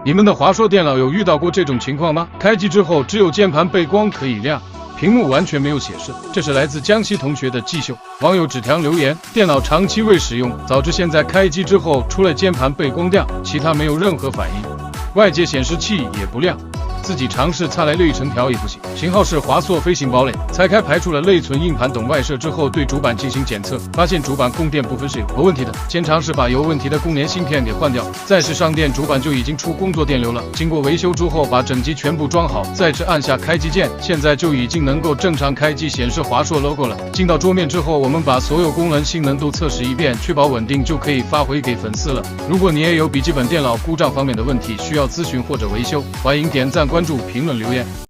你们的华硕电脑有遇到过这种情况吗？开机之后只有键盘背光可以亮，屏幕完全没有显示。这是来自江西同学的季秀。网友纸条留言：电脑长期未使用，导致现在开机之后除了键盘背光亮，其他没有任何反应，外界显示器也不亮。自己尝试擦来内成条也不行。型号是华硕飞行堡垒。拆开排除了内存、硬盘等外设之后，对主板进行检测，发现主板供电部分是有问题的。先尝试把有问题的供联芯片给换掉，再次上电，主板就已经出工作电流了。经过维修之后，把整机全部装好，再次按下开机键，现在就已经能够正常开机，显示华硕 logo 了。进到桌面之后，我们把所有功能性能都测试一遍，确保稳定，就可以发回给粉丝了。如果你也有笔记本电脑故障方面的问题需要咨询或者维修，欢迎点赞、关注、评论、留言。